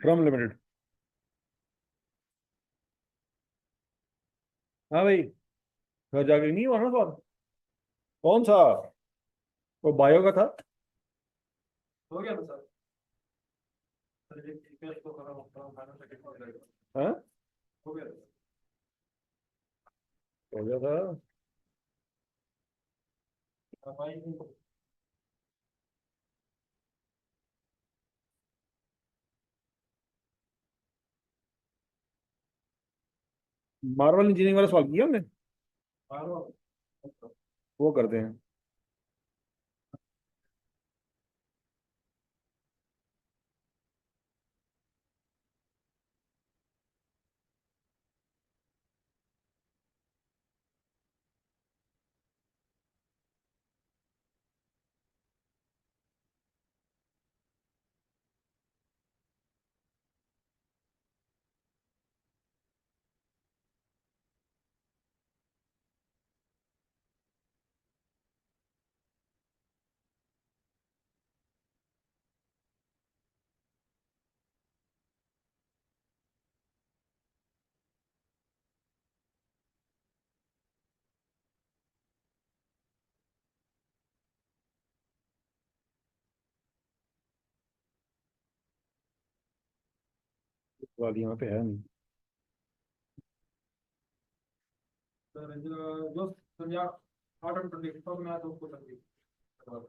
From limited. हाँ भाई, घर जाके नहीं हुआ ना सवाल? कौन सा? वो बायो का था। हो गया ना सर। सर ये जीपीएस को करा फाइनल सेकंड हो जाएगा। हाँ, हो गया। हो गया था। भाई मार्वल इंजीनियरिंग वाला सवाल किया हमने। मारो। वो करते हैं। सवाल यहाँ पे है नहीं। सर जो संध्या 8:20 तो मैं तो उसको सर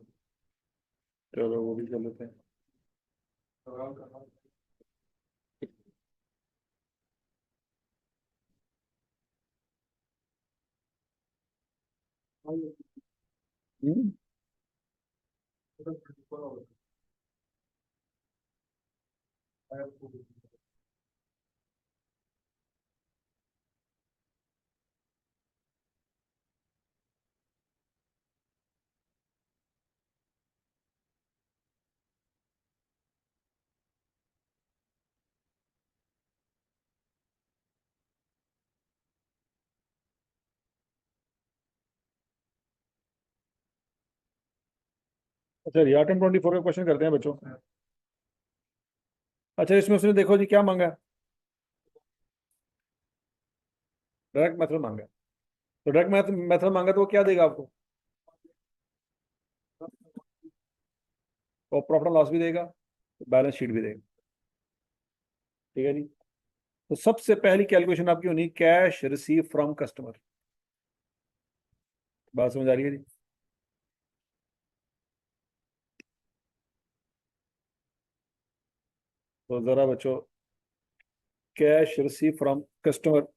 चलो वो भी कर लेते हैं। सवाल करना। हम्म। अच्छा, रियाटन 24 का क्वेश्चन करते हैं बच्चों। अच्छा, इसमें उसने देखो जी क्या मांगा है। डायरेक्ट मेथड मांगा है। तो डायरेक्ट मेथड मांगा तो वो क्या देगा आपको? वो प्रॉफिट एंड लॉस भी देगा, बैलेंस शीट भी देगा। ठीक है जी। तो सबसे पहली कैलकुलेशन आपकी होनी कैश रिसीव फ्रॉम कस्टमर। बात समझ आ रही है जी? तो जरा बच्चों, cash receive from customer.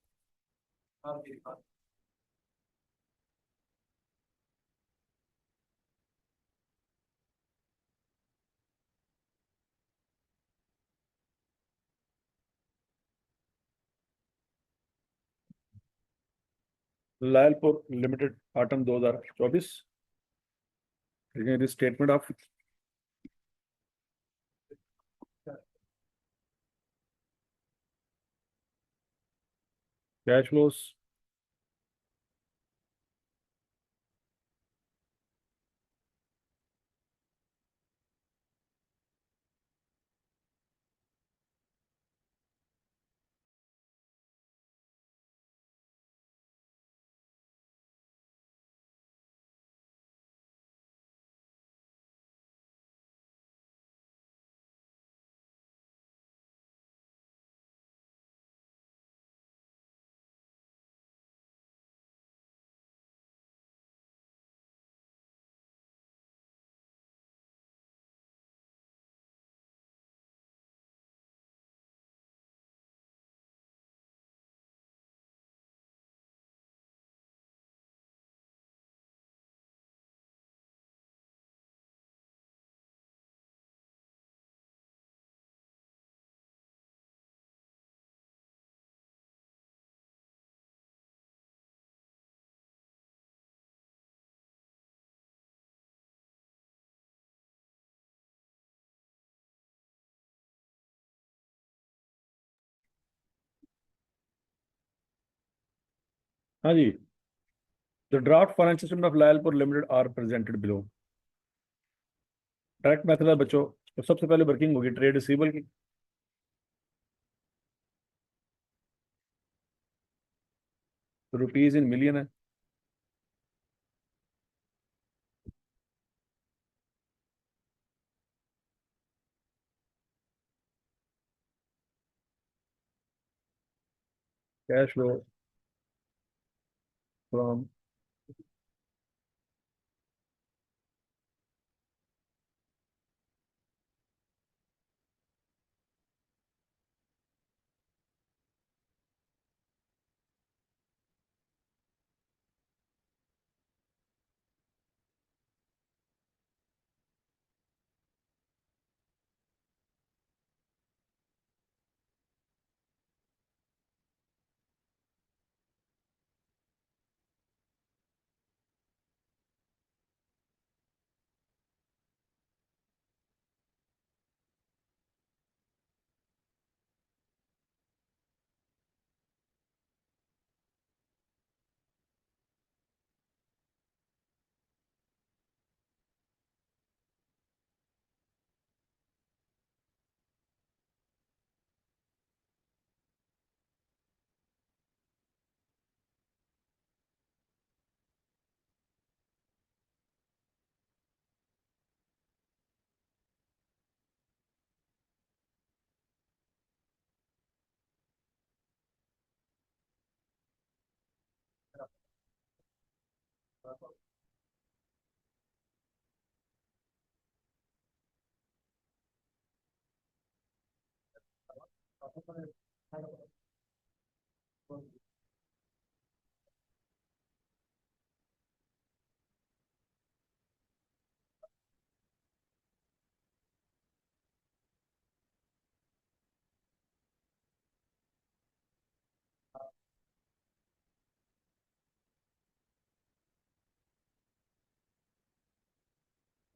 Lyallpur limited autumn 2024। Statement of cash flows. हाँ जी। The draft financial statement of Lyallpur limited are presented below. Direct method है बच्चों। तो सबसे पहले वर्किंग होगी ट्रेड रिसीवेबल की। रुपीज इन मिलियन है। Cash flow from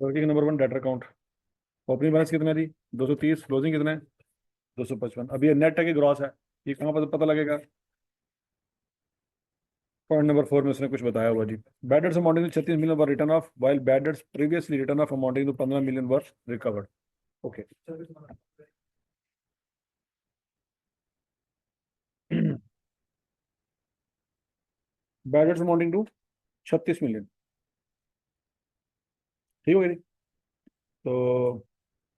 working number one debtor account. Opening balance कितना है जी? 230। क्लोजिंग कितना है? 255। अब ये नेट है कि ग्रॉस है? ये कहाँ पता लगेगा? पॉइंट नंबर 4 में उसने कुछ बताया हुआ जी। Bad debts amounting to 36 million were written off while bad debts previously written off amounting to 15 million were recovered. Okay. Bad debts amounting to 36 million. ठीक हो गई? तो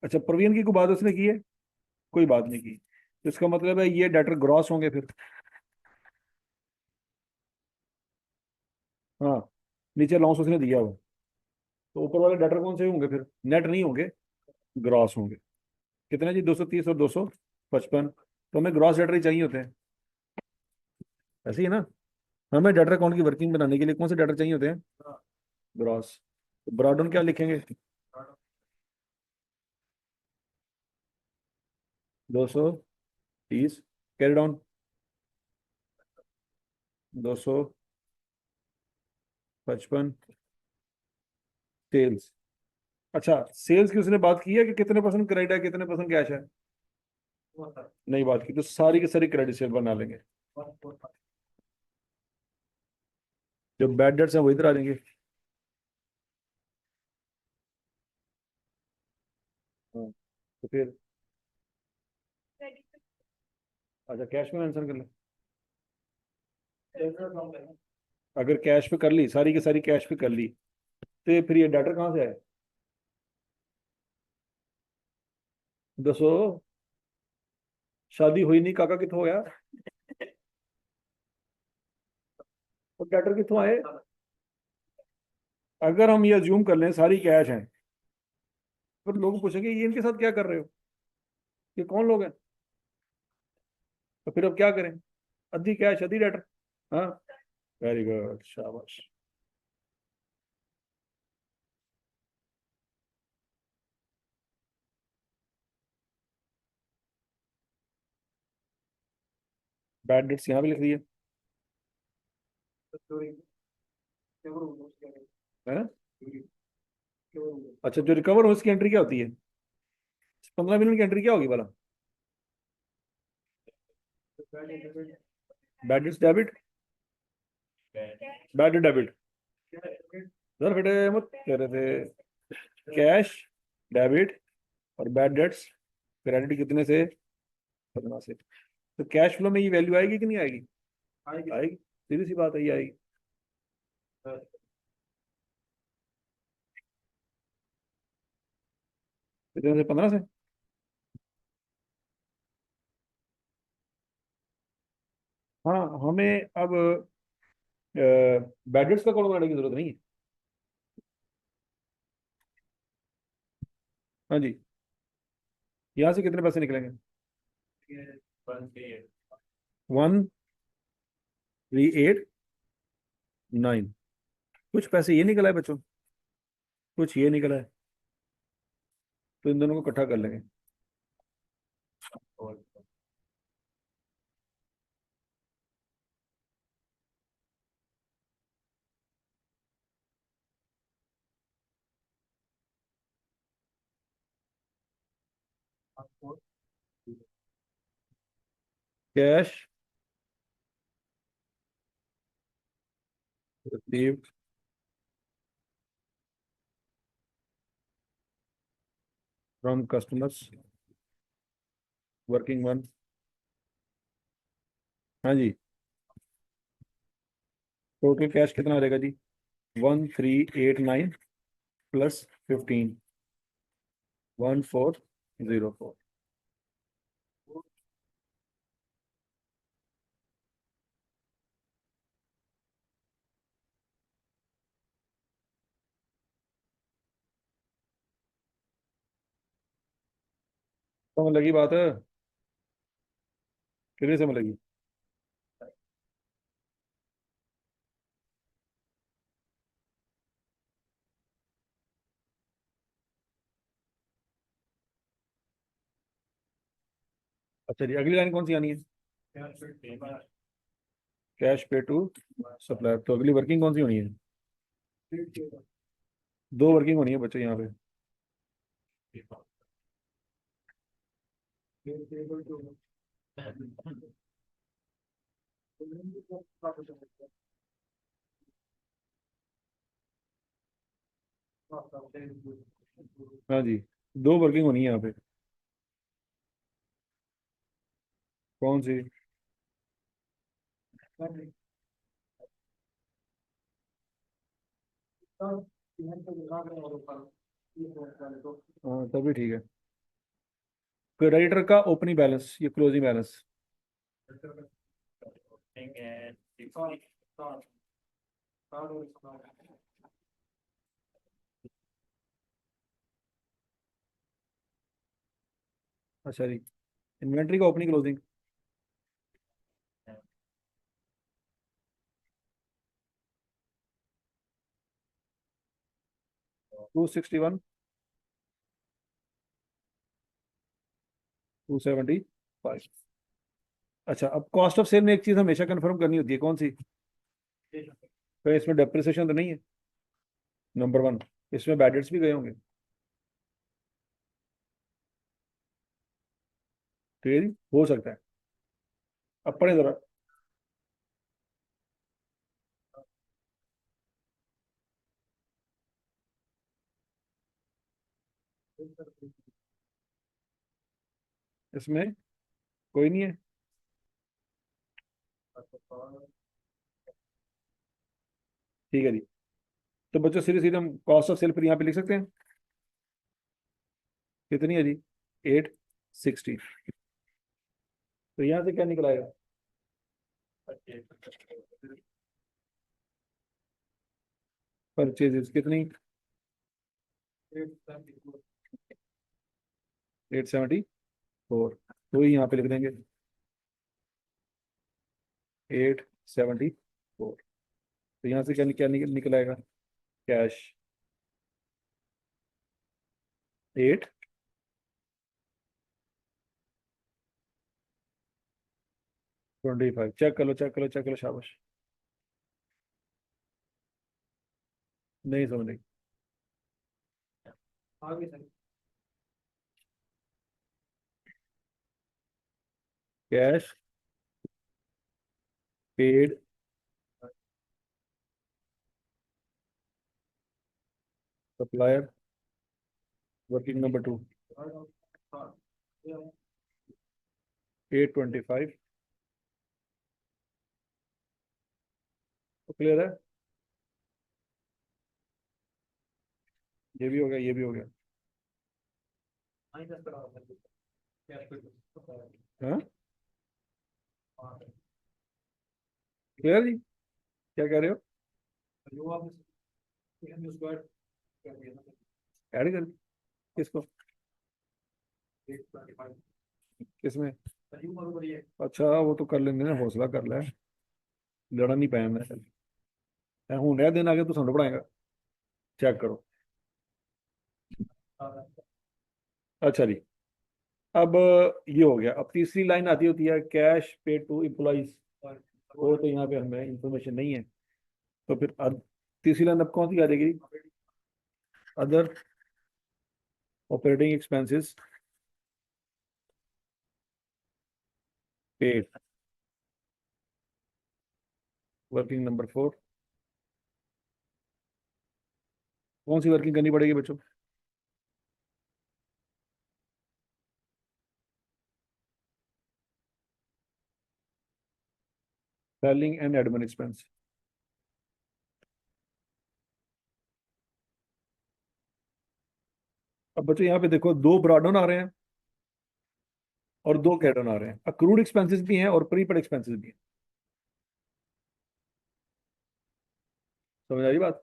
अच्छा, प्रवीण की कोई बात उसने की है? कोई बात नहीं की, तो इसका मतलब है ये डेटर ग्रॉस होंगे फिर। हाँ, नीचे अलाउंस उसने दिया हुआ, तो ऊपर वाले डेटर कौन से होंगे फिर? नेट नहीं होंगे, ग्रॉस होंगे। कितने जी? 230 और 255। तो हमें ग्रॉस डेटर ही चाहिए होते हैं, ऐसे ही है ना? हमें डेटर अकाउंट की वर्किंग बनाने के लिए कौन से डेटर चाहिए होते हैं? ग्रॉस। तो ब्रॉडन क्या लिखेंगे? 230 कैरी डाउन 255 सेल्स। अच्छा, सेल्स की उसने बात की है कि कितने परसेंट क्रेडिट है कितने परसेंट कैश है? नहीं बात की, तो सारी की सारी क्रेडिट सेल बना लेंगे। जो बैड डेट्स हैं वो इधर आ जाएंगे। हाँ, तो फिर अच्छा, कैश में आंसर कर ले। अगर कैश पे कर ली, सारी की सारी कैश पे कर ली, तो फिर ये डेटर कहाँ से आए? 200। शादी हुई नहीं, काका कितों होया? और डेटर कितों आए? अगर हम ये अज्यूम कर लें सारी कैश हैं, फिर लोग पूछेंगे ये इनके साथ क्या कर रहे हो, ये कौन लोग हैं? तो फिर अब क्या करें? आधी कैश आधी डेटर। हाँ, वेरी गुड, शाबाश। बैड डेट्स यहाँ भी लिख दिए है। अच्छा, जो रिकवर हो उसकी एंट्री क्या होती है? 15 मिलियन की एंट्री क्या होगी भला? Bad debts debit, bad debit. Sir बेटे मत कह रहे थे, कैश डेबिट और बैड डेट्स क्रेडिट कितने से? 15 से। तो कैश फ्लो में ये वैल्यू आएगी कि नहीं आएगी? आएगी। सीधी सी बात है, ये आएगी। कितने से? 15 से। हाँ, हमें अब बैडजेट्स का कोड बनाने की जरूरत नहीं है। हाँ जी। यहाँ से कितने पैसे निकलेंगे? 1389। कुछ पैसे ये निकला है बच्चों, कुछ ये निकला है, तो इन दोनों को इकट्ठा कर लेंगे। Cash received from customers, working one. हाँ जी। टोटल कैश कितना आ जाएगा जी? 1389 प्लस 15, 1404। समझ लगी बात है? कितनी समझ लगी? अच्छा जी, अगली लाइन कौन सी आनी है? कैश पे टू सप्लायर। तो अगली वर्किंग कौन सी होनी है? दो वर्किंग होनी है बच्चों यहाँ पे। हाँ जी, दो वर्किंग होनी है यहाँ पे। कौन सी? हाँ, तभी ठीक है। क्रेडिटर का ओपनिंग बैलेंस, ये क्लोजिंग बैलेंस। अच्छा जी, इन्वेंट्री का ओपनिंग क्लोजिंग। 261, 275। अच्छा, अब कॉस्ट ऑफ सेल में एक चीज हमेशा कंफर्म करनी होती है, कौन सी? तो इसमें डेप्रिसिएशन तो नहीं है? Number one. इसमें बैड डेट्स भी गए होंगे। ठीक है जी, हो सकता है। अब पढ़े जरा। इसमें कोई नहीं है। ठीक है जी। तो बच्चों सीधे सीधे हम कॉस्ट ऑफ सेल फिर यहाँ पे लिख सकते हैं। कितनी है जी? 860। तो यहाँ से क्या निकल आएगा? परचेजेस कितनी? 874। तो ही यहाँ पे लिख देंगे 874। तो यहाँ से क्या क्या निकल आएगा? कैश 825। चेक कर लो, चेक कर लो, चेक कर लो, शाबाश। नहीं समझ रही। Cash paid supplier, working number two, 825 clear है? ये भी हो गया, ये भी हो गया। माइनस करा कैश पे हाँ, क्लियर जी? क्या कह रहे हो? जो आप स्क्वायर कर दिया ना ऐड कर? किसको? 825 किसमें? यू बराबर ये अच्छा, वो तो कर लेंगे ना, हौसला कर ले। लड़ा नहीं पाया मैं हूं नया दिन आ गया, तू समझ पड़ाएगा। चेक करो। अच्छा जी। अब ये हो गया। अब तीसरी लाइन आती होती है कैश पे टू एम्प्लॉइज। वो तो यहाँ पे हमें इंफॉर्मेशन नहीं है। तो फिर तीसरी लाइन अब कौन सी आ जाएगी? Other operating expenses paid. Working number 4। कौन सी वर्किंग करनी पड़ेगी बच्चों? Selling and admin expense. अब बच्चों यहाँ पे देखो, दो ब्रॉडन आ रहे हैं और दो कैडन आ रहे हैं। अक्रूड एक्सपेंसेस भी हैं और प्रीपेड एक्सपेंसेस भी हैं। समझ आ रही बात?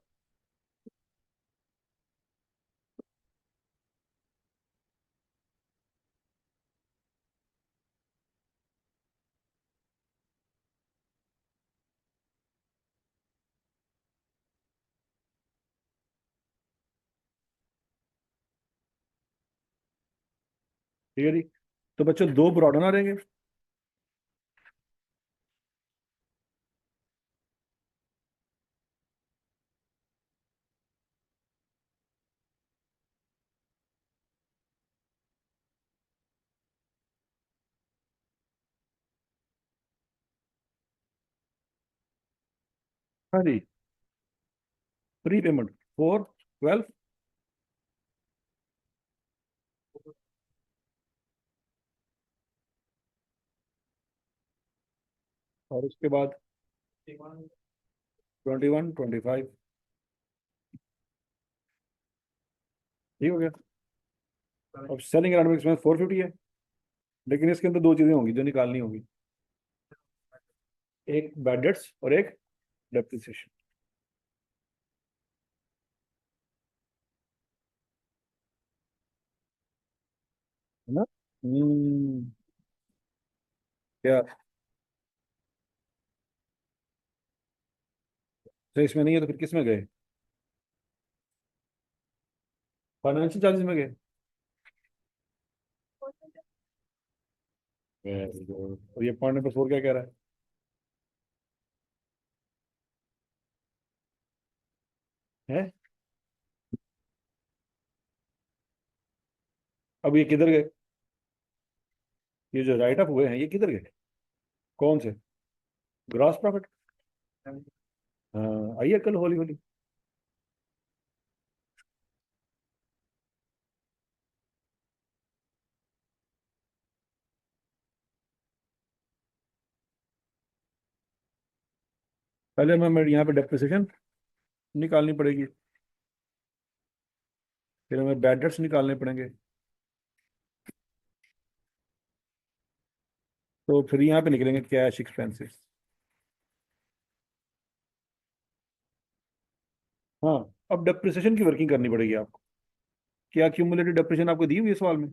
ठीक है जी। तो बच्चों दो ब्रॉडन आ रहेंगे। हाँ जी। Pre payment 4/12। और उसके बाद 21, 25। ठीक हो गया। अब सेलिंग एंड एडमिन एक्सपेंस 450 है। लेकिन इसके अंदर दो चीजें होंगी जो निकालनी होगी। एक बैड डेट्स और एक डेप्रिसिएशन। है ना? क्या? तो इसमें नहीं है तो फिर किस में गए? फाइनेंशियल चार्जेस में गए। Very good. और ये पॉइंट नंबर 4 क्या कह रहा है? अब ये किधर गए? ये जो राइट अप हुए हैं ये किधर गए? कौन से? Gross profit. हाँ, आइए कल होली होली। पहले मैं यहाँ पे डेप्रिसिएशन निकालनी पड़ेगी। फिर हमें बैड डेट्स निकालने पड़ेंगे। तो फिर यहाँ पे निकलेंगे कैश एक्सपेंसेस। हाँ। अब डेप्रिसिएशन की वर्किंग करनी पड़ेगी आपको। क्या क्यूमुलेटिव डेप्रिसिएशन आपको दी हुई है सवाल में?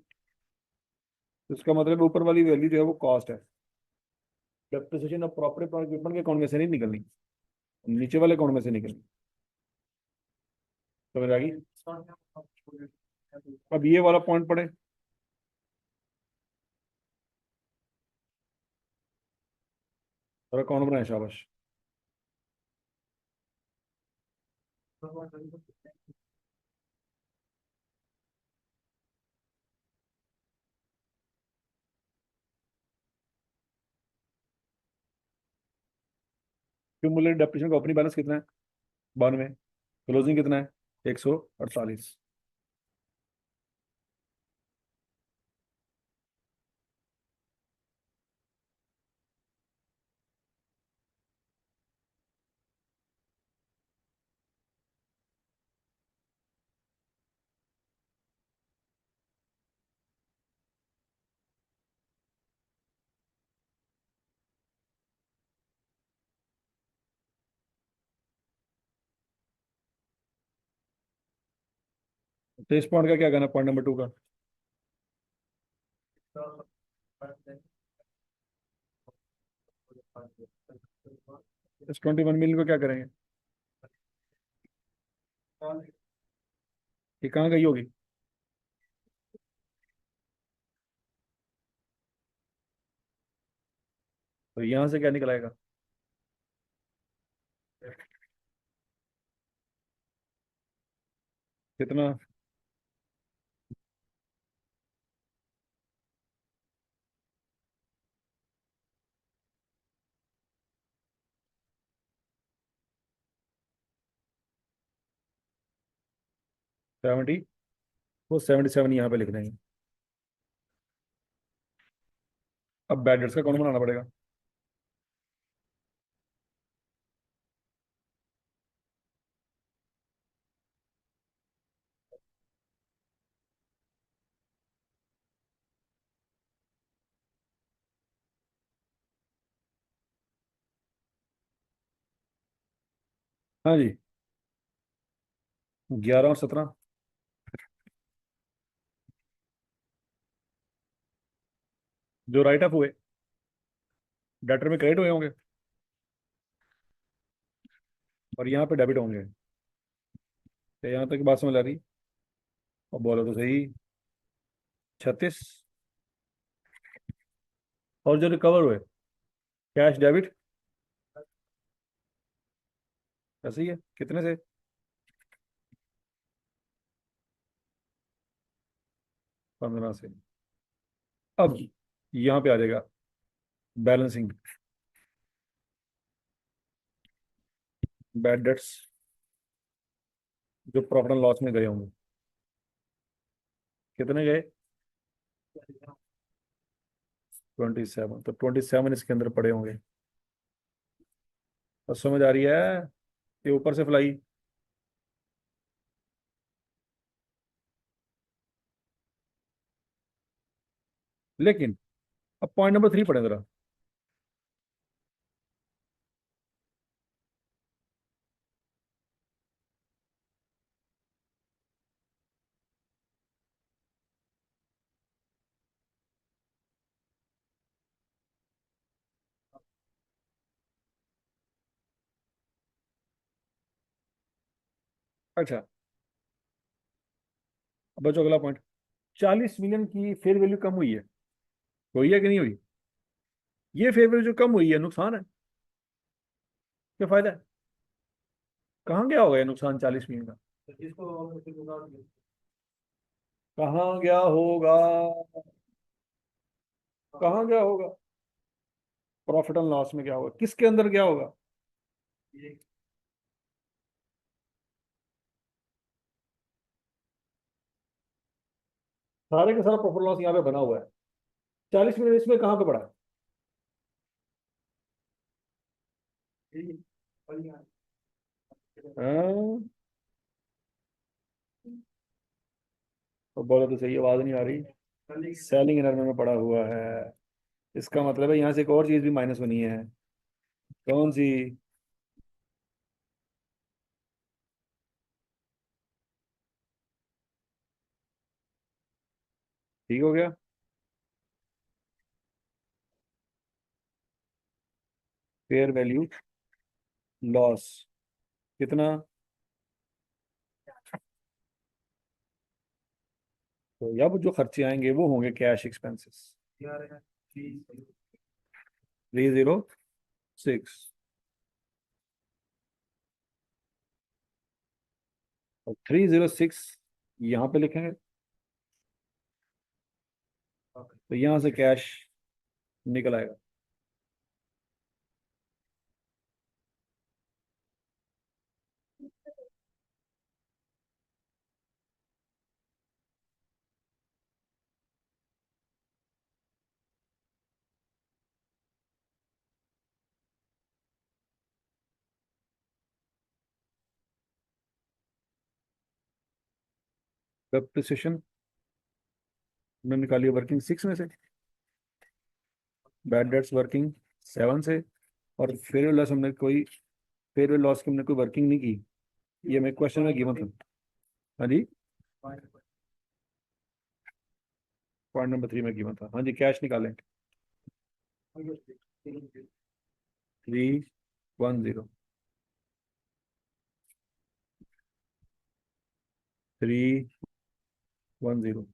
तो इसका मतलब ऊपर वाली वैल्यू जो है वो कॉस्ट है। डेप्रिसिएशन अब प्रॉपर्टी प्लांट इक्विपमेंट के अकाउंट में से नहीं निकलनी, नीचे वाले अकाउंट में से निकलनी। समझ आ गई? अब ये वाला पॉइंट पड़े। और अकाउंट बनाए, शाबाश। क्यूमुलेटिव डेप्रिसिएशन का ओपनिंग बैलेंस कितना है? 92। क्लोजिंग कितना है? 148। तो इस पॉइंट का क्या करना, पॉइंट नंबर 2 का? इस 21 मिलियन को क्या करेंगे? ये कहाँ गई होगी? तो यहाँ से क्या निकल आएगा? कितना? 70, वो 77 यहाँ पे लिख देंगे। अब बैड डेट्स का कौन बनाना पड़ेगा? हाँ जी, 11 और 17 जो राइट अप हुए डेटर में क्रेडिट हुए होंगे, और यहाँ पे डेबिट होंगे। तो यहाँ तक की बात समझ आ रही? और बोलो तो सही। 36, और जो रिकवर हुए कैश डेबिट, ऐसे ही है, कितने से? 15 से। अब यहाँ पे आ जाएगा बैलेंसिंग, बैड डेट्स जो प्रॉफिट एंड लॉस में गए होंगे, कितने गए? 27, तो 27 इसके अंदर पड़े होंगे। और समझ आ रही है? ये ऊपर से फ्लाई। लेकिन अब पॉइंट नंबर 3 पढ़े जरा। अच्छा, अब बचो अगला पॉइंट। 40 मिलियन की फेयर वैल्यू कम हुई है, हुई है कि नहीं हुई? ये फेयर वैल्यू जो कम हुई है, नुकसान है क्या फायदा है? कहाँ गया होगा ये नुकसान 40 मिलियन का? कहाँ गया होगा? कहाँ गया होगा? प्रॉफिट एंड लॉस में गया होगा, किसके अंदर गया होगा? सारे के सारा प्रॉफिट लॉस यहाँ पे बना हुआ है। 40 मिलियन इसमें कहाँ पे पड़ा है? हाँ? तो बोलो तो सही, आवाज नहीं आ रही। सेलिंग एनर्मी में पड़ा हुआ है। इसका मतलब है यहाँ से एक और चीज भी माइनस होनी है। कौन सी? ठीक हो गया। फेयर वैल्यू लॉस कितना? तो अब जो खर्चे आएंगे वो होंगे कैश एक्सपेंसेस। 306, और 306 यहाँ पे लिखेंगे, तो यहाँ से कैश निकल आएगा। डेप्रिसिएशन हमने निकाली वर्किंग 6 में से, बैड डेट्स वर्किंग 7 से, और फेयर लॉस हमने कोई, फेयर लॉस की हमने कोई वर्किंग नहीं की। ये मैं क्वेश्चन में गिवन था। हाँ जी, पॉइंट नंबर 3 में गिवन था। हाँ जी, कैश निकालें। 310, 310।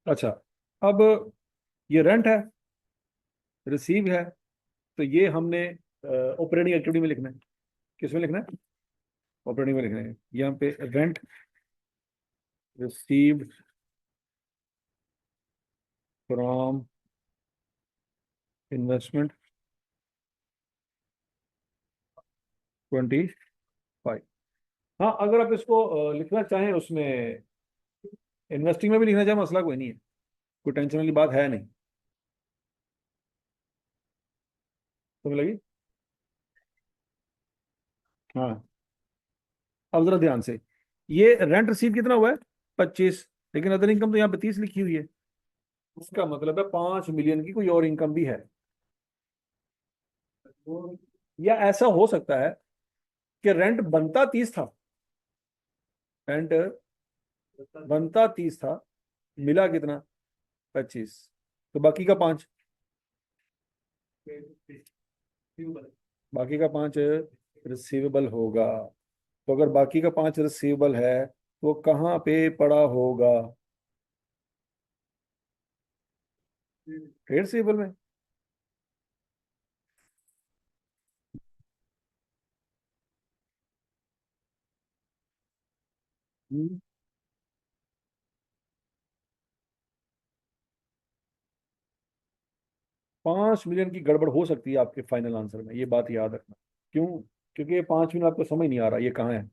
अच्छा, अब ये रेंट है, रिसीव है, तो ये हमने ऑपरेटिंग एक्टिविटी में लिखना है। किस में लिखना है? ऑपरेटिंग में लिखना है। यहाँ पे रेंट रिसीव्ड फ्रॉम इन्वेस्टमेंट 25। हाँ, अगर आप इसको लिखना चाहें उसमें इन्वेस्टिंग में भी लिखना चाहें, मसला कोई नहीं है, कोई टेंशन वाली बात है नहीं। समझ लगी? हाँ, अब जरा ध्यान से, ये रेंट रिसीव कितना हुआ है? 25, लेकिन अदर इनकम तो यहाँ पे 30 लिखी हुई है। उसका मतलब है 5 मिलियन की कोई और इनकम भी है। या ऐसा हो सकता है कि रेंट बनता 30 था, रेंट बनता 30 था, मिला कितना? 25, तो बाकी का 5, बाकी का 5 रिसीवेबल होगा। तो अगर बाकी का 5 रिसीवेबल है तो वो कहाँ पे पड़ा होगा? ट्रेड रिसीवेबल में। हम्म, 5 मिलियन की गड़बड़ हो सकती है आपके फाइनल आंसर में, ये बात याद रखना। क्यों? क्योंकि ये 5 मिलियन आपको समझ नहीं आ रहा ये कहाँ है?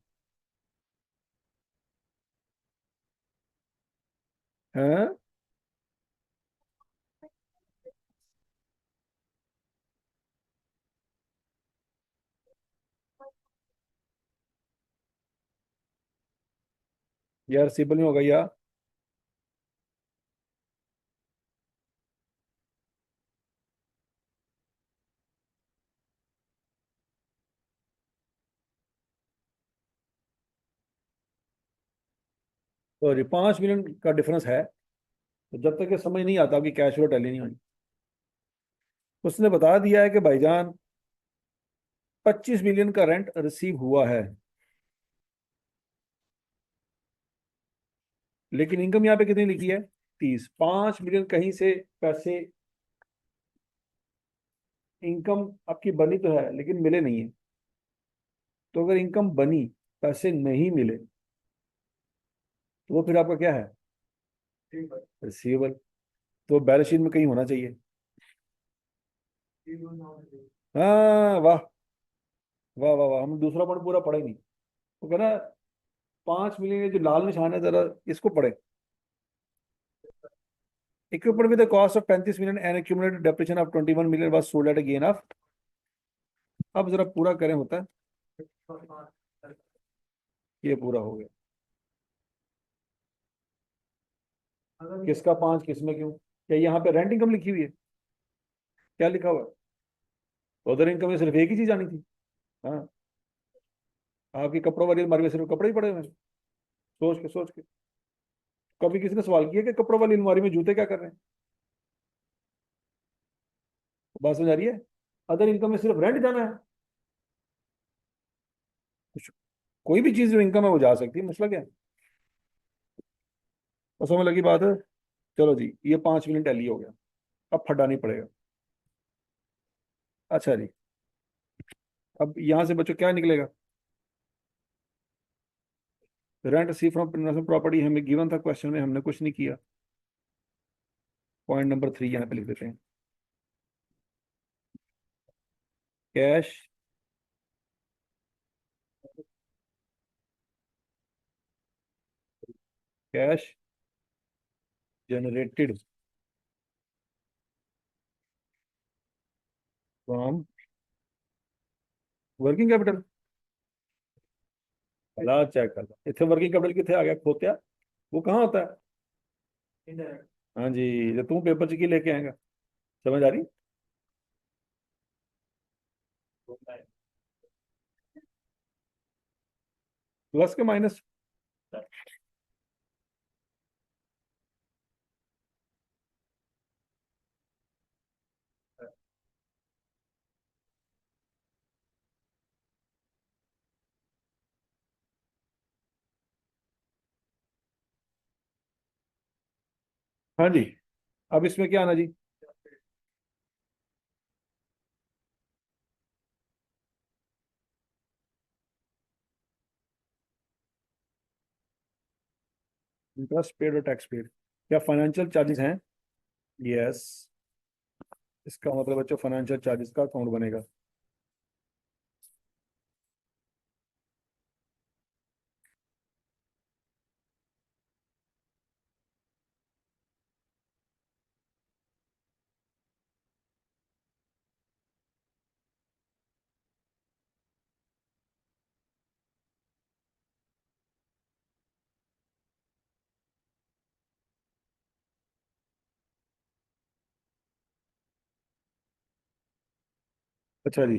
यार रिसीवेबल में होगा या सॉरी, 5 मिलियन का डिफरेंस है। तो जब तक ये समझ नहीं आता कि कैश फ्लो टैली नहीं होनी। उसने बता दिया है कि भाईजान 25 मिलियन का रेंट रिसीव हुआ है, लेकिन इनकम यहाँ पे कितनी लिखी है? 30। 5 मिलियन कहीं से पैसे इनकम आपकी बनी तो है लेकिन मिले नहीं है। तो अगर इनकम बनी, पैसे नहीं मिले, तो वो फिर आपका क्या है? रिसीवेबल। तो बैलेंस शीट में कहीं होना चाहिए। हाँ, वाह वाह वाह वाह, हम दूसरा पॉइंट पूरा पढ़े नहीं। तो कहना 5 मिलियन ये जो लाल निशान है, जरा इसको पढ़े। Equipment with a cost of 35 million and accumulated depreciation of 21 million was sold at a gain of। अब जरा पूरा करें, होता है ये पूरा हो गया। किसका 5, किसमें क्यों? क्या यहाँ पे रेंट इनकम लिखी हुई है? क्या लिखा हुआ है? उधर इनकम में सिर्फ एक ही चीज आनी थी। हाँ, आपकी कपड़ों वाली अलमारी में सिर्फ कपड़े ही पड़े हुए हैं। सोच के सोच के, कभी किसी ने सवाल किया कि कपड़ों वाली अलमारी में जूते क्या कर रहे हैं? बात समझ आ रही है? अदर इनकम में सिर्फ रेंट जाना है। कुछ, कोई भी चीज जो इनकम है वो जा सकती है, मसला क्या है? तो समझ लगी बात है? चलो जी, ये 5 मिनट टैली हो गया। अब फटा नहीं पड़ेगा। अच्छा जी, अब यहां से बच्चों क्या निकलेगा? Rent receive from investment property हमें गिवन था क्वेश्चन में, हमने कुछ नहीं किया। पॉइंट नंबर 3 यहाँ पे लिख देते हैं। Cash cash generated from working capital. ला चेक कर लो, इतने वर्किंग कैपिटल कितने आ गया खोत्या? वो कहाँ होता है? हाँ जी, जो तू पेपर च की लेके आएगा। समझ आ रही? प्लस के माइनस? हाँ जी। अब इसमें क्या आना जी? इंटरेस्ट पेड और टैक्स पेड, क्या फाइनेंशियल चार्जेस हैं? यस। इसका मतलब बच्चों फाइनेंशियल चार्जेस का अकाउंट बनेगा। अच्छा जी।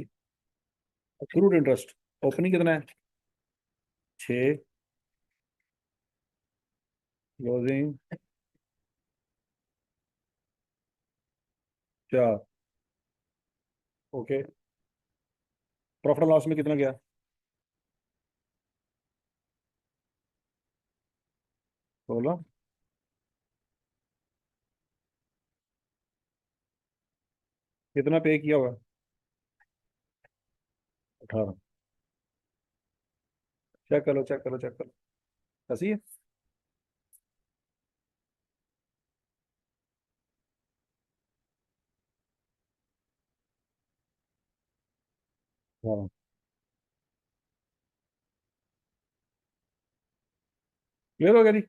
अक्रूड इंटरेस्ट, ओपनिंग कितना है? 6, क्लोजिंग 4। ओके। प्रॉफिट लॉस में कितना गया? 16। कितना पे किया हुआ? 18। चेक करो चेक करो चेक करो। ऐसी है। हाँ। क्लियर हो गया जी।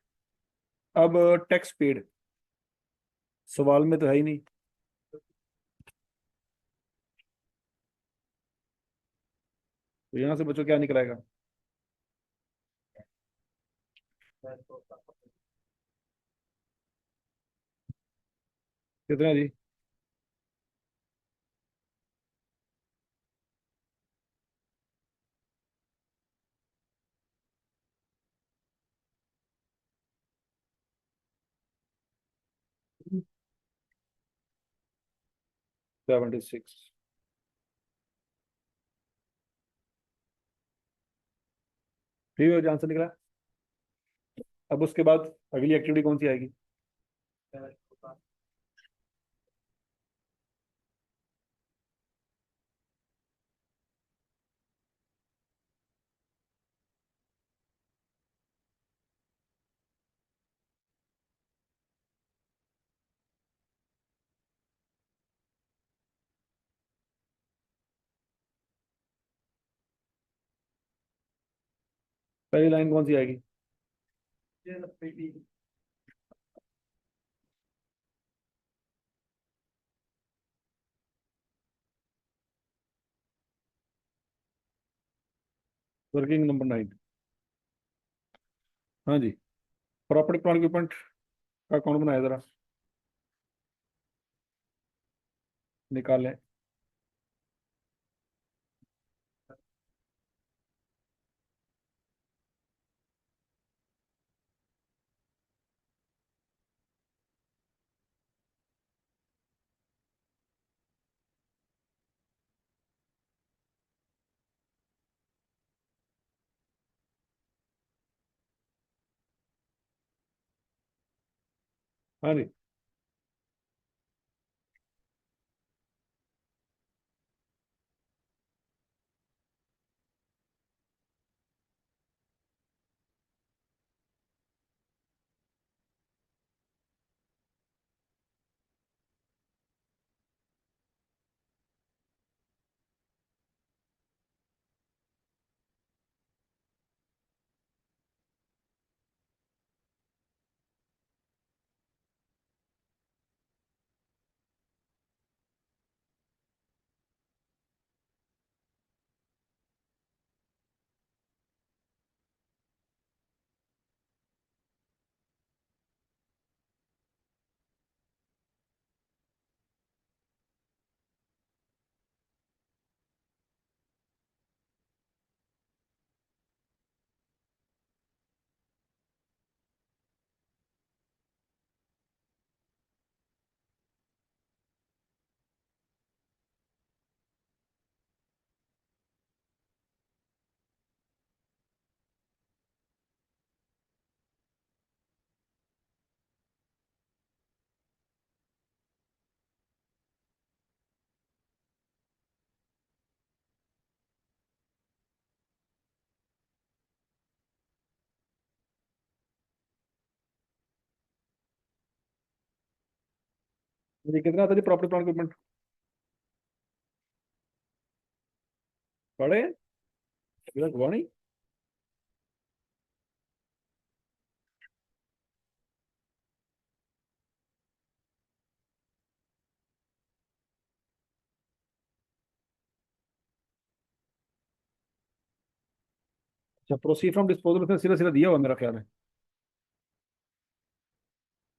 अब टैक्स पेड सवाल में तो है ही नहीं, तो यहाँ से बच्चों क्या निकल आएगा? कितना जी? 76। ठीक है, आंसर निकला। अब उसके बाद अगली एक्टिविटी कौन सी आएगी? पहली लाइन कौन सी आएगी? Working number 9। हाँ जी। प्रॉपर्टी प्लांट इक्विपमेंट का अकाउंट बनाया जरा, निकालें। हाँ जी। ये कितना आता है जी प्रॉपर्टी प्लांट इक्विपमेंट? पढ़े अभी तक हुआ नहीं? अच्छा, प्रोसीड फ्रॉम डिस्पोजल उसने सीधा सीधा दिया हुआ मेरा ख्याल है।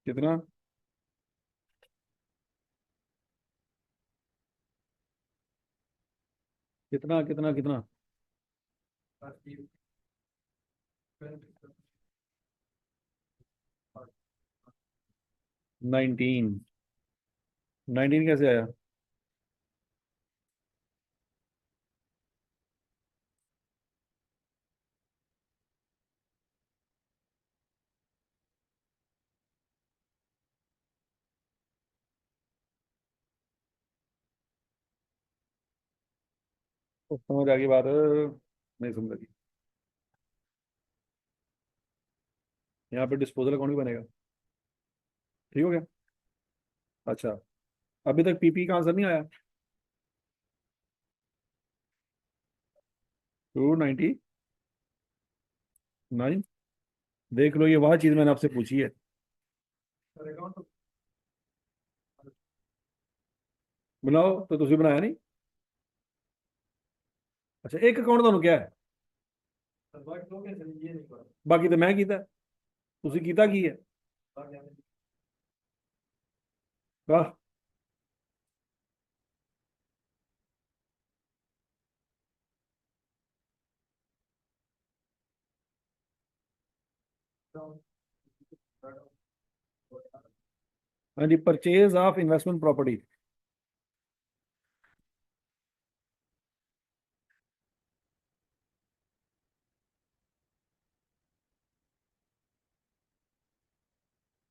कितना? कितना कितना कितना? 19। 19 कैसे आया? तो समझ आ गई बात? नहीं समझ लगी। यहाँ पे डिस्पोजल अकाउंट भी बनेगा। ठीक हो गया। अच्छा, अभी तक पीपी का आंसर नहीं आया। 299। देख लो, ये वह चीज मैंने आपसे पूछी है। बनाओ तो तुझे बनाया नहीं। अच्छा, एक अकाउंट ਤੁਹਾਨੂੰ क्या है? बाकी तो मैं कीता। ਤੁਸੀਂ ਕੀਤਾ ਕੀ है? वाह। हाँ जी, परचेज ऑफ इन्वेस्टमेंट प्रॉपर्टी।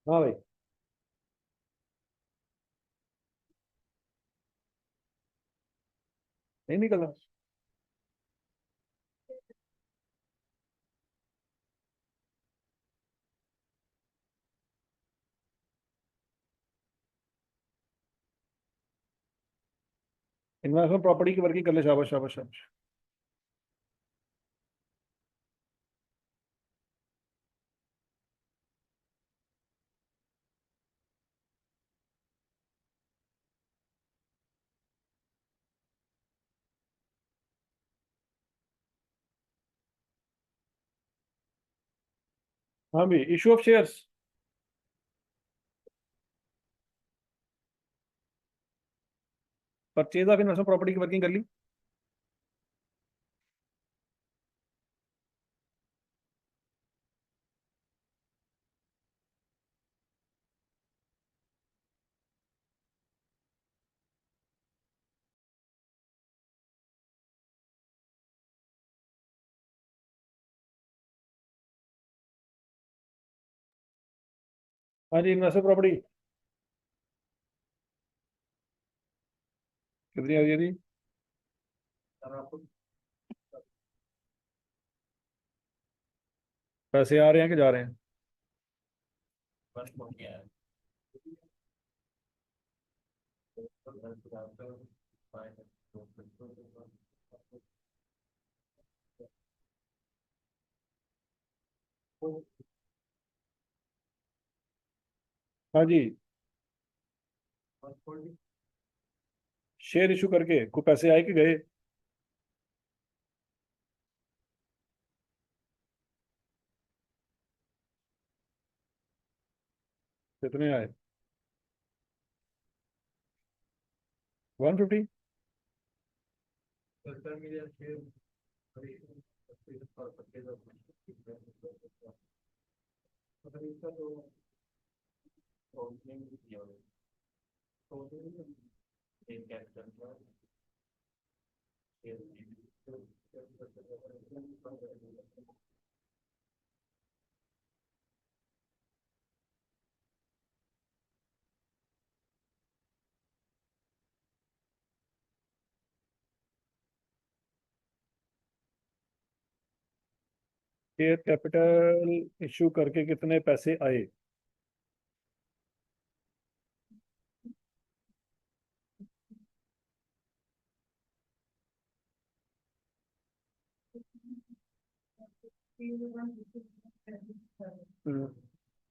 हाँ भाई। नहीं निकला। इन्वेस्टमेंट प्रॉपर्टी की वर्किंग कर ले, शाबाश शाबाश शाबाश। हाँ भी, issue of shares. Purchase of investment property की वर्किंग कर ली। हाँ जी, इन्वेस्टमेंट प्रॉपर्टी कितनी आ गई थी? पैसे आ रहे हैं कि जा रहे हैं? हाँ जी। शेयर इशू करके को पैसे आए कि गए? कितने आए? 150। शेयर कैपिटल इशू करके कितने पैसे आए? हम्म,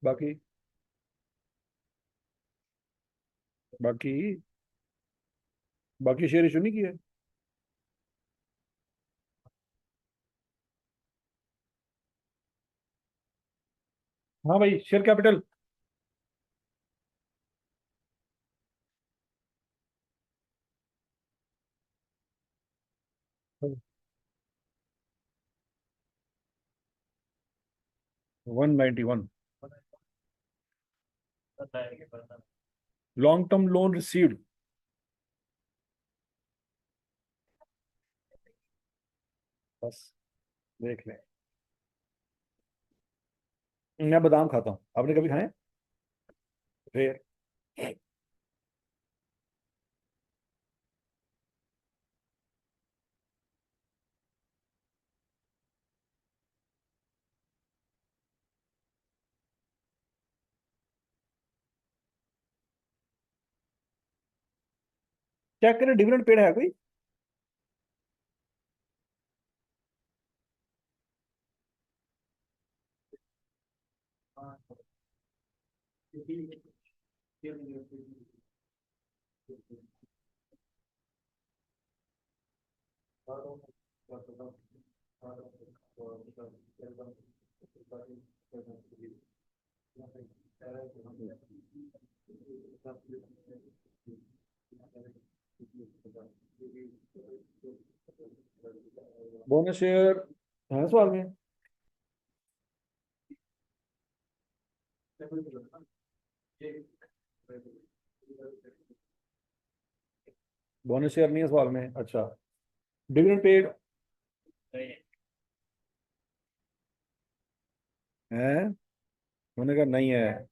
बाकी बाकी बाकी शेयर इशू नहीं किया। हाँ भाई, share capital. 191। Long term loan received. बस देख ले। मैं बादाम खाता हूँ, आपने कभी खाए? फिर चेक करें, डिविडेंड पेड है कोई? बोनस शेयर है सवाल में? बोनस शेयर नहीं है सवाल में, अच्छा। डिविडेंड पेड है? मैंने कहा नहीं है।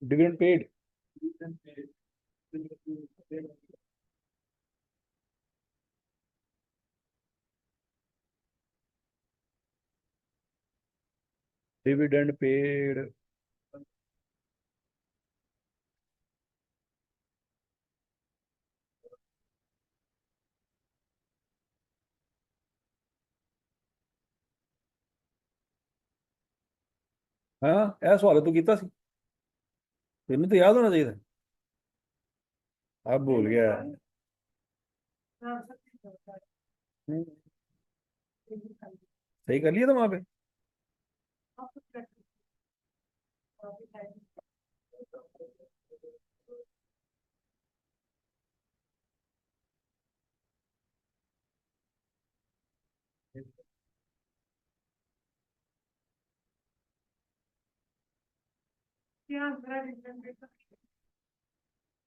Dividend paid. Dividend paid. हाँ, ऐसा सवाल है, तू कीता सी? तेन तो याद होना चाहिए। अब भूल गया। हम्म, सही कर लिया था वहां पे।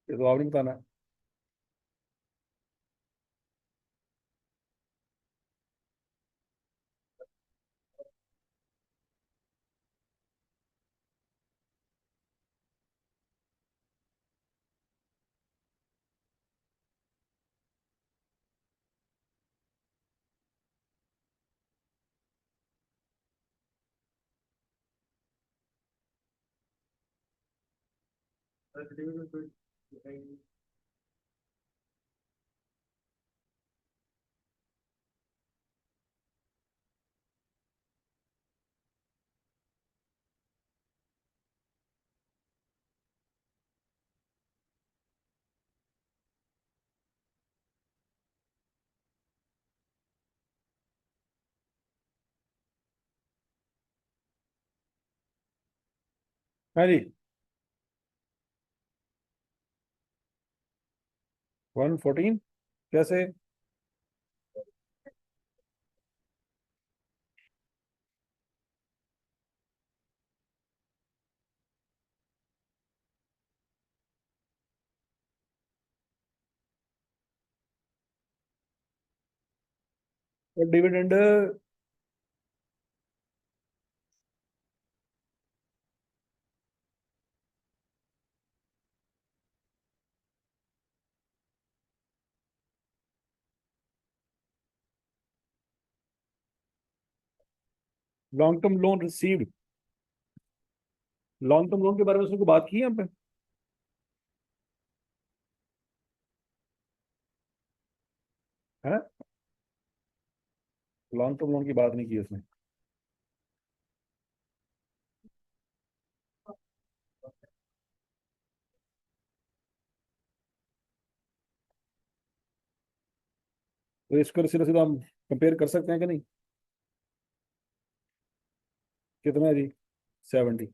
ये तो आपने बताना। हाँ जी। 114 कैसे? और dividend long term loan received, long term loan के बारे में उसने कोई बात की है यहाँ पे? है, लॉन्ग टर्म लोन की बात नहीं की उसने। तो इसको सीधा सीधा हम कंपेयर कर सकते हैं कि नहीं? कितना है जी? 70।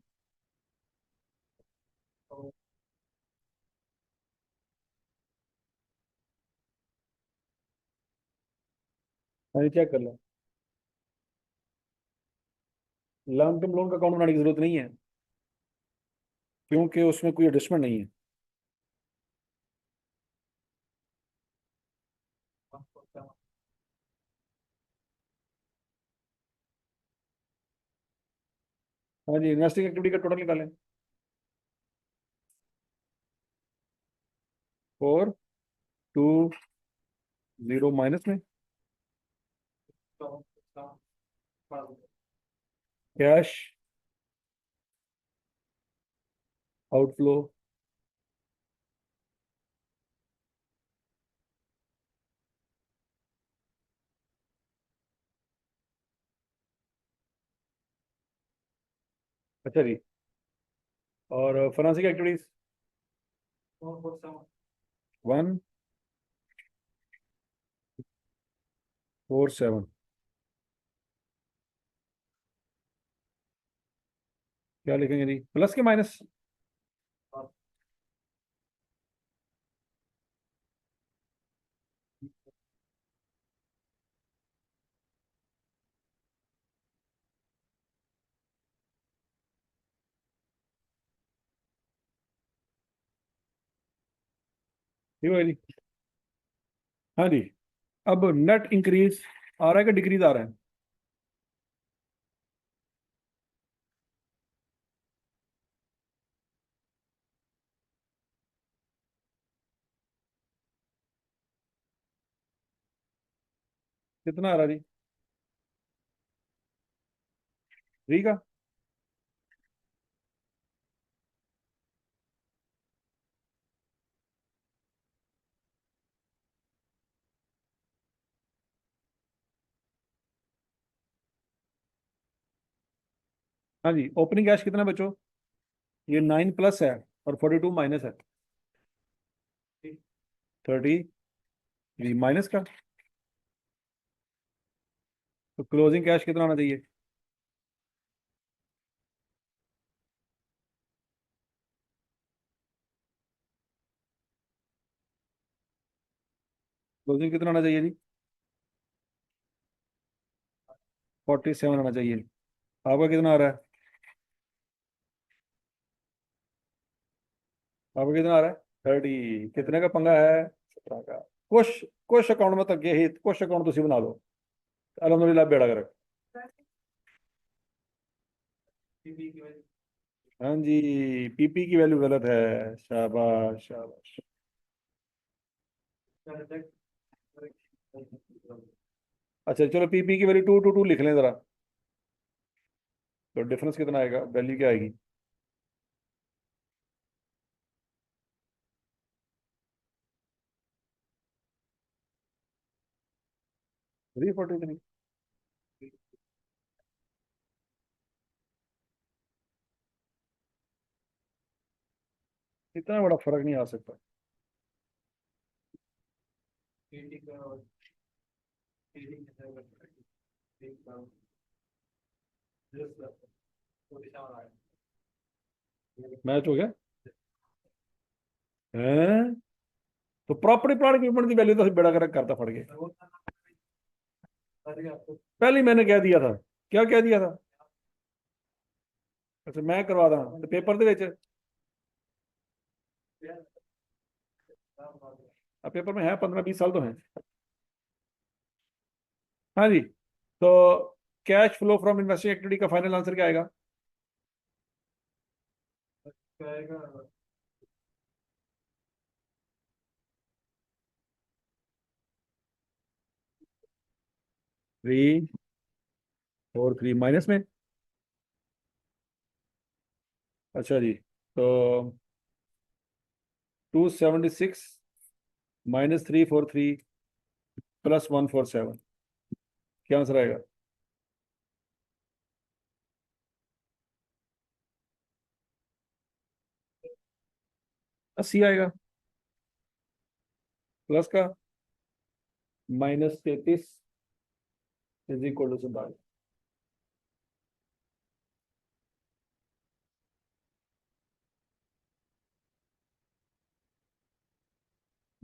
हाँ जी, चेक कर लो। लॉन्ग टर्म लोन का अकाउंट बनाने की जरूरत नहीं है, क्योंकि उसमें कोई एडजस्टमेंट नहीं है। हाँ जी, इन्वेस्टिंग एक्टिविटी का टोटल निकालें। 420 माइनस में कैश आउटफ्लो, अच्छा जी, और फाइनेंसिंग एक्टिविटीज 147। क्या लिखेंगे जी, प्लस के माइनस? ठीक है जी। हाँ जी, अब नेट इंक्रीज आ रहा है कि डिक्रीज आ रहा है? कितना आ रहा है जी? 3 का? हाँ जी, ओपनिंग कैश कितना बचो? ये 9 प्लस है और 42 माइनस है। 33 माइनस का, तो क्लोजिंग कैश कितना आना चाहिए? क्लोजिंग कितना आना चाहिए जी? 47 आना चाहिए। आपका कितना आ रहा है? आपका कितना आ रहा है? 30। कितने का पंगा है? 17 का। कुछ कुछ अकाउंट में तक ही कुछ अकाउंट तुम बना लो। अलहमदुलिल्लाह, बेड़ा कर। हाँ जी, पीपी की वैल्यू गलत है। शाबाश शाबाश। अच्छा चलो, पीपी की वैल्यू 222 लिख लें जरा, तो डिफरेंस कितना आएगा, वैल्यू क्या आएगी? 343। इतना बड़ा फर्क नहीं आ सकता। मैच हो गया? हैं? तो प्रॉपर्टी प्लांट इक्विपमेंट की वैल्यू तो बेड़ा गर्क करता फट गया। पहले ही मैंने कह दिया था। क्या कह दिया था? अच्छा मैं करवा दा तो पेपर ਦੇ ਵਿੱਚ अब पेपर में है 15-20 साल तो है। हाँ जी। तो cash flow from investing activity का फाइनल आंसर क्या आएगा? थ्री और थ्री माइनस में। अच्छा जी। तो 276 -343 +147, क्या आंसर आएगा? 80 आएगा। प्लस का -33 = 47।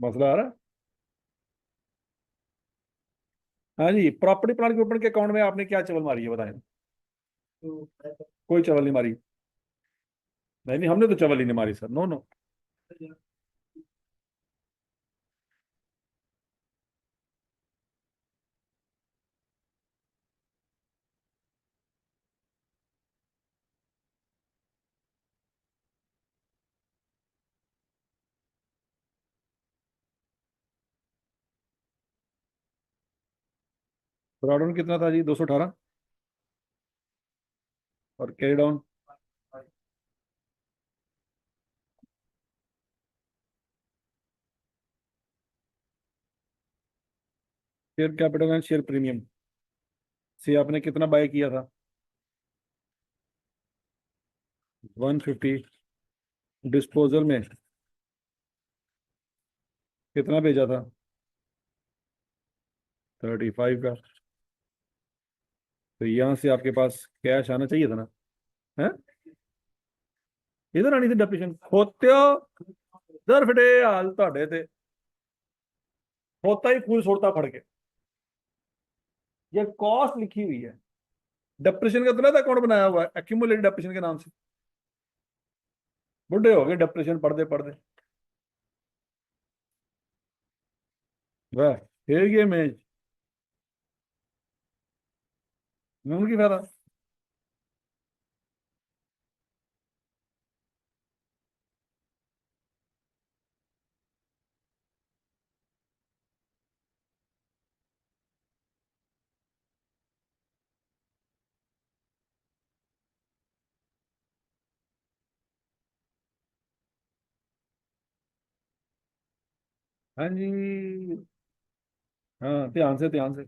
मसला आ रहा है? हाँ जी। प्रॉपर्टी प्लांट के ऊपर के अकाउंट में आपने क्या चवल मारी है बताएं? कोई चवल नहीं मारी। नहीं नहीं, हमने तो चवल ही नहीं मारी सर, नो नो। ब्रॉडन कितना था जी? 218। और carry down? Share capital and share premium से आपने कितना बाय किया था? 150। डिस्पोजल में कितना भेजा था? 35 का। तो यहाँ से आपके पास कैश आना चाहिए था ना? है? इधर आनी थी डेप्रिसिएशन खोते हो। दर फटे हाल ਤੁਹਾਡੇ ਤੇ होता ही फूल छोड़ता फड़ के। ये कॉस्ट लिखी हुई है। डिप्रेशन का तो ना अकाउंट बनाया हुआ है एक्यूमुलेटेड डिप्रेशन के नाम से। बुढ़े हो गए डिप्रेशन पढ़ते पढ़ते। वाह। फिर ये मैच की फायदा। हाँ जी। हाँ ध्यान से ध्यान से।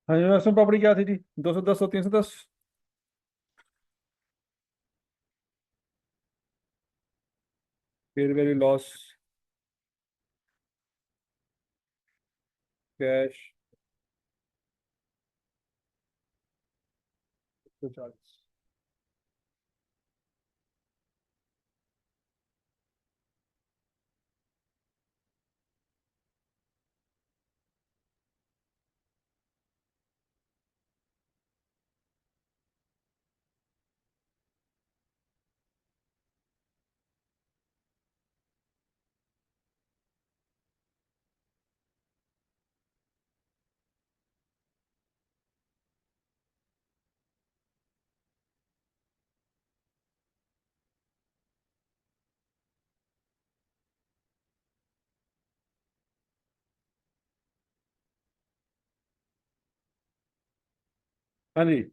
हाँ, इन्वेस्टमेंट प्रॉपर्टी क्या थी जी? 210 और 310। Fair value loss, cash, 140। हाँ जी।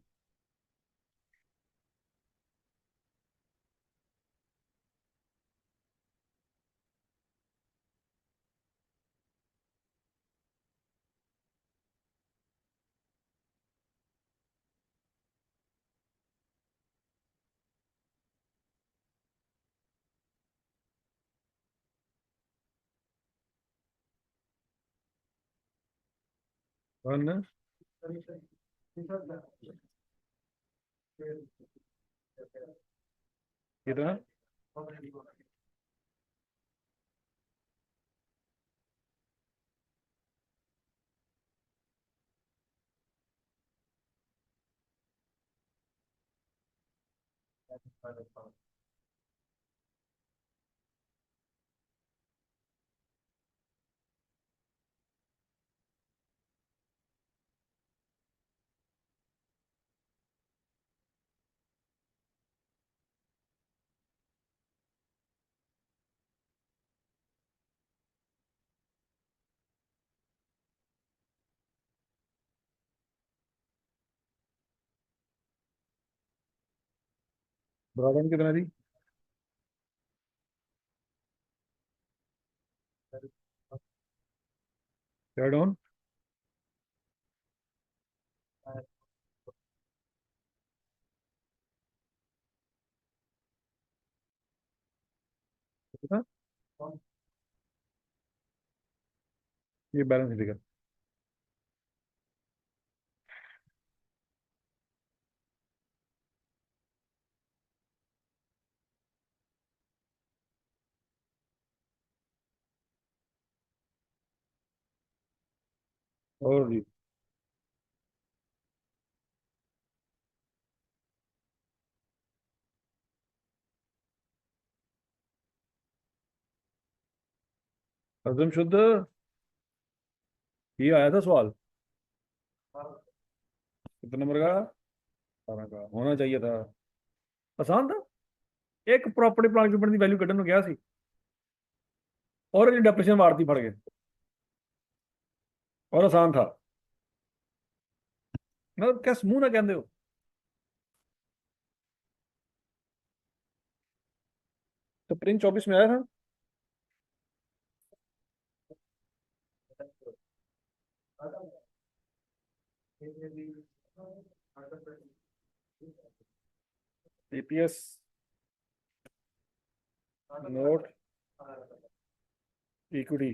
वन, कितना? ब्रॉडबैंड कितना थी? एड ऑन, कितना? ये बैलेंस फिगर। और जी, हजम शुद्ध, ये आया था सवाल कितने नंबर का? 12 का होना चाहिए था। आसान था। एक प्रॉपर्टी प्लांट के ऊपर की वैल्यू कटन क्या सी, और ये डेप्रेशन मारती फड़ के, और आसान था। मतलब क्या मुंह ना कहते हो। तो प्रिंट 24 में आया था। EPS, note, equity.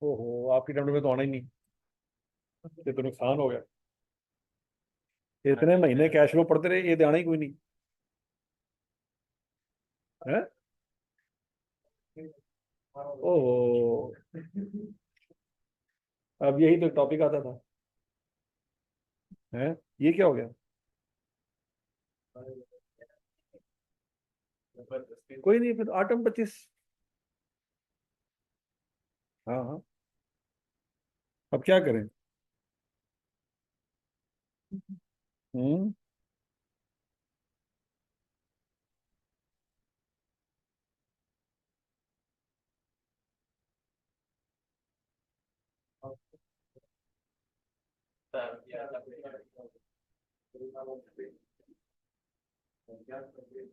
ओहो, आपकी टर्म में तो आना ही नहीं। ये तो नुकसान हो गया। इतने महीने कैश फ्लो पड़ते रहे, ये आना ही कोई नहीं है। ओहो, अब यही तो टॉपिक आता था। है, ये क्या हो गया? कोई नहीं, फिर आटम 25। हाँ हाँ, अब क्या करें? हम्म।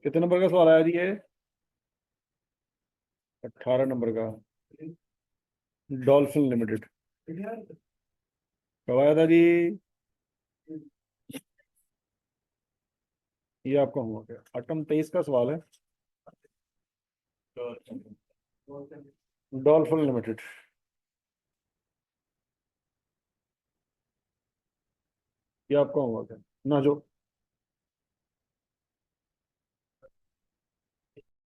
कितने नंबर का सवाल आया जी ये? 18 नंबर का। डॉल्फिन लिमिटेड कब आया था जी? ये आपका होमवर्क है, आइटम 23 का सवाल है। Dolphin limited. ये आपका होमवर्क है ना जो